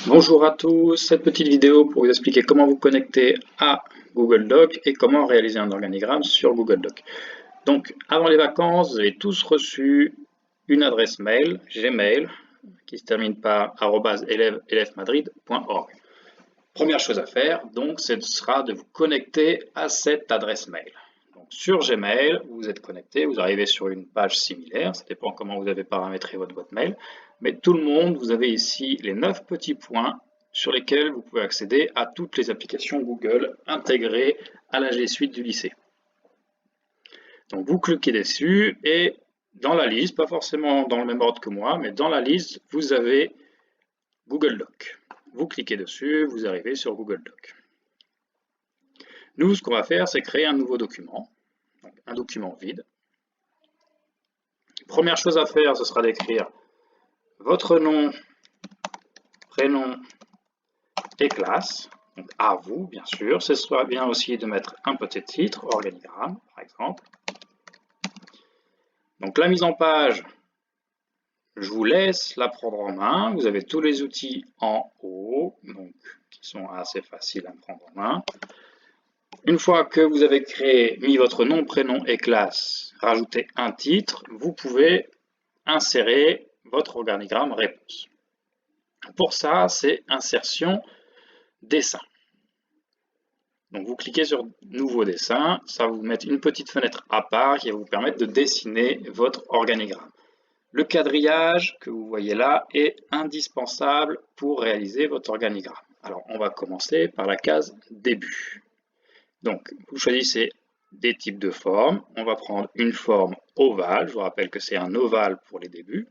Bonjour à tous, cette petite vidéo pour vous expliquer comment vous connecter à Google Doc et comment réaliser un organigramme sur Google Doc. Donc, avant les vacances, vous avez tous reçu une adresse mail, Gmail, qui se termine par @elevmadrid.org. Première chose à faire, donc, ce sera de vous connecter à cette adresse mail. Donc, sur Gmail, vous êtes connecté, vous arrivez sur une page similaire, ça dépend comment vous avez paramétré votre boîte mail, mais tout le monde, vous avez ici les 9 petits points sur lesquels vous pouvez accéder à toutes les applications Google intégrées à la G Suite du lycée. Donc vous cliquez dessus et dans la liste, pas forcément dans le même ordre que moi, mais dans la liste, vous avez Google Doc. Vous cliquez dessus, vous arrivez sur Google Doc. Nous, ce qu'on va faire, c'est créer un nouveau document, donc un document vide. Première chose à faire, ce sera d'écrire votre nom, prénom et classe, donc à vous, bien sûr. Ce sera bien aussi de mettre un petit titre, organigramme, par exemple. Donc la mise en page, je vous laisse la prendre en main. Vous avez tous les outils en haut, donc, qui sont assez faciles à prendre en main. Une fois que vous avez mis votre nom, prénom et classe, rajouté un titre, vous pouvez insérer votre organigramme réponse. Pour ça, c'est insertion dessin. Donc vous cliquez sur nouveau dessin, ça va vous mettre une petite fenêtre à part qui va vous permettre de dessiner votre organigramme. Le quadrillage que vous voyez là est indispensable pour réaliser votre organigramme. Alors on va commencer par la case début. Donc vous choisissez des types de formes. On va prendre une forme ovale. Je vous rappelle que c'est un ovale pour les débuts.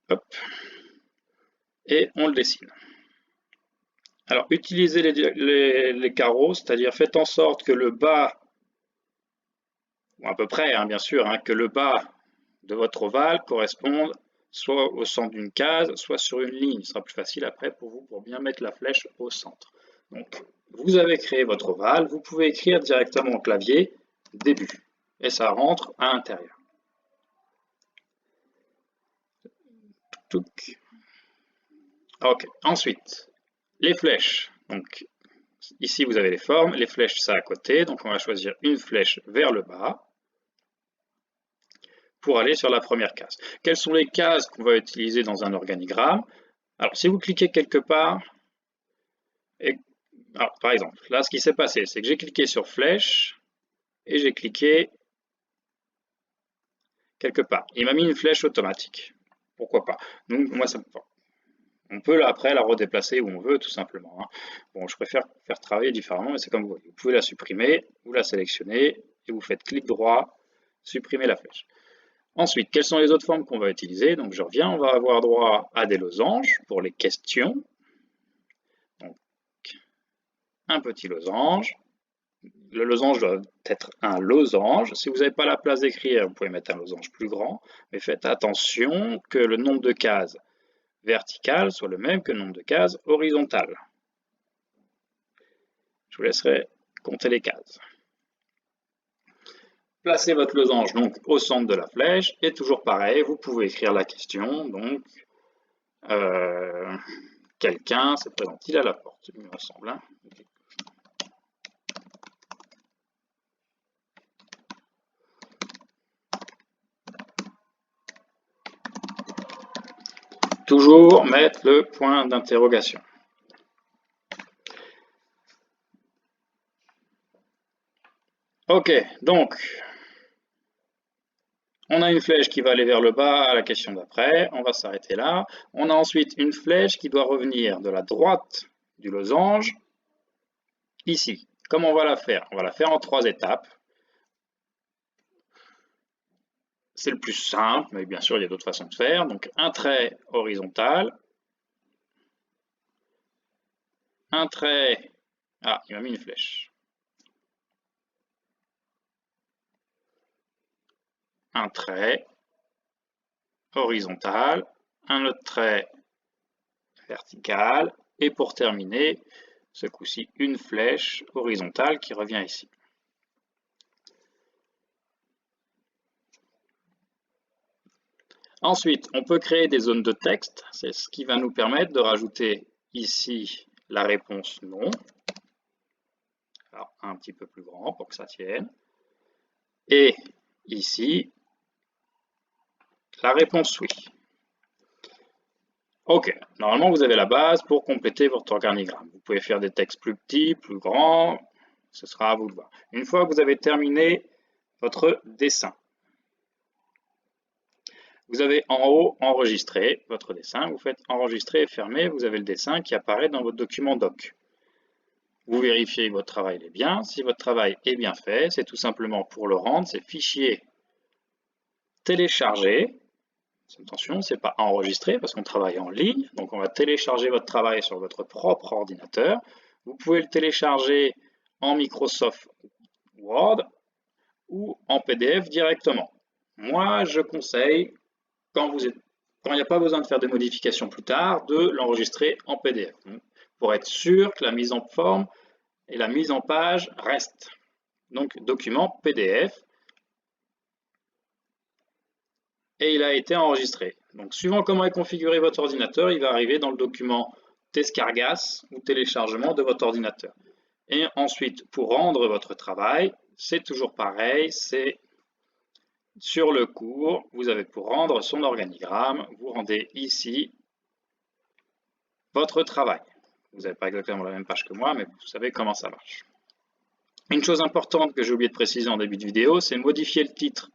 Hop. Et on le dessine. Alors utilisez les carreaux, c'est-à-dire faites en sorte que le bas, ou à peu près bien sûr, que le bas de votre ovale corresponde soit au centre d'une case, soit sur une ligne. Ce sera plus facile après pour vous pour bien mettre la flèche au centre. Donc, vous avez créé votre ovale, vous pouvez écrire directement au clavier début et ça rentre à l'intérieur. Ok, ensuite, les flèches. Donc, ici vous avez les formes, les flèches ça à côté, donc on va choisir une flèche vers le bas pour aller sur la première case. Quelles sont les cases qu'on va utiliser dans un organigramme? Alors, si vous cliquez quelque part, alors, par exemple, là, ce qui s'est passé, c'est que j'ai cliqué sur flèche et j'ai cliqué quelque part. Il m'a mis une flèche automatique. Pourquoi pas? Donc, moi, ça me va. On peut après la redéplacer où on veut, tout simplement. Bon, je préfère faire travailler différemment, mais c'est comme vous voyez. Vous pouvez la supprimer, vous la sélectionnez et vous faites clic droit, supprimer la flèche. Ensuite, quelles sont les autres formes qu'on va utiliser? Donc, je reviens, on va avoir droit à des losanges pour les questions. Donc, un petit losange. Le losange doit être un losange. Si vous n'avez pas la place d'écrire, vous pouvez mettre un losange plus grand, mais faites attention que le nombre de cases verticales soit le même que le nombre de cases horizontales. Je vous laisserai compter les cases. Placez votre losange donc au centre de la flèche et toujours pareil, vous pouvez écrire la question. Donc, quelqu'un s'est présenté à la porte, il me semble. Toujours mettre le point d'interrogation. Ok, donc, on a une flèche qui va aller vers le bas à la question d'après, on va s'arrêter là. On a ensuite une flèche qui doit revenir de la droite du losange, ici. Comment on va la faire? On va la faire en 3 étapes. C'est le plus simple, mais bien sûr il y a d'autres façons de faire. Donc un trait horizontal, un trait... Ah, il m'a mis une flèche. Un trait horizontal, un autre trait vertical, et pour terminer, ce coup-ci, une flèche horizontale qui revient ici. Ensuite, on peut créer des zones de texte. C'est ce qui va nous permettre de rajouter ici la réponse non. Alors, un petit peu plus grand pour que ça tienne. Et ici, la réponse oui. Ok, normalement vous avez la base pour compléter votre organigramme. Vous pouvez faire des textes plus petits, plus grands, ce sera à vous de voir. Une fois que vous avez terminé votre dessin, vous avez en haut enregistré votre dessin, vous faites enregistrer et fermer, vous avez le dessin qui apparaît dans votre document doc. Vous vérifiez que votre travail est bien. Si votre travail est bien fait, c'est tout simplement pour le rendre, c'est fichier télécharger. Attention, ce n'est pas enregistrer parce qu'on travaille en ligne. Donc on va télécharger votre travail sur votre propre ordinateur. Vous pouvez le télécharger en Microsoft Word ou en PDF directement. Moi, je conseille, quand il n'y a pas besoin de faire des modifications plus tard, de l'enregistrer en PDF. Pour être sûr que la mise en forme et la mise en page restent. Donc, document PDF. Et il a été enregistré. Donc, suivant comment est configuré votre ordinateur, il va arriver dans le document Descargas ou téléchargement de votre ordinateur. Et ensuite, pour rendre votre travail, c'est toujours pareil, c'est sur le cours, vous avez pour rendre son organigramme, vous rendez ici votre travail. Vous n'avez pas exactement la même page que moi, mais vous savez comment ça marche. Une chose importante que j'ai oublié de préciser en début de vidéo, c'est modifier le titre.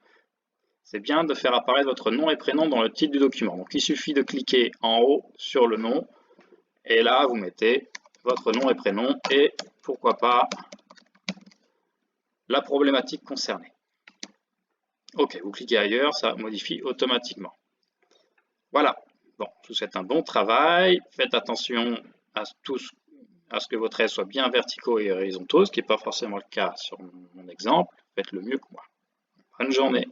C'est bien de faire apparaître votre nom et prénom dans le titre du document. Donc il suffit de cliquer en haut sur le nom, et là vous mettez votre nom et prénom, et pourquoi pas la problématique concernée. Ok, vous cliquez ailleurs, ça modifie automatiquement. Voilà, bon, je vous souhaite un bon travail, faites attention à ce que vos traits soient bien verticaux et horizontaux, ce qui n'est pas forcément le cas sur mon exemple, faites le mieux que moi. Bonne journée.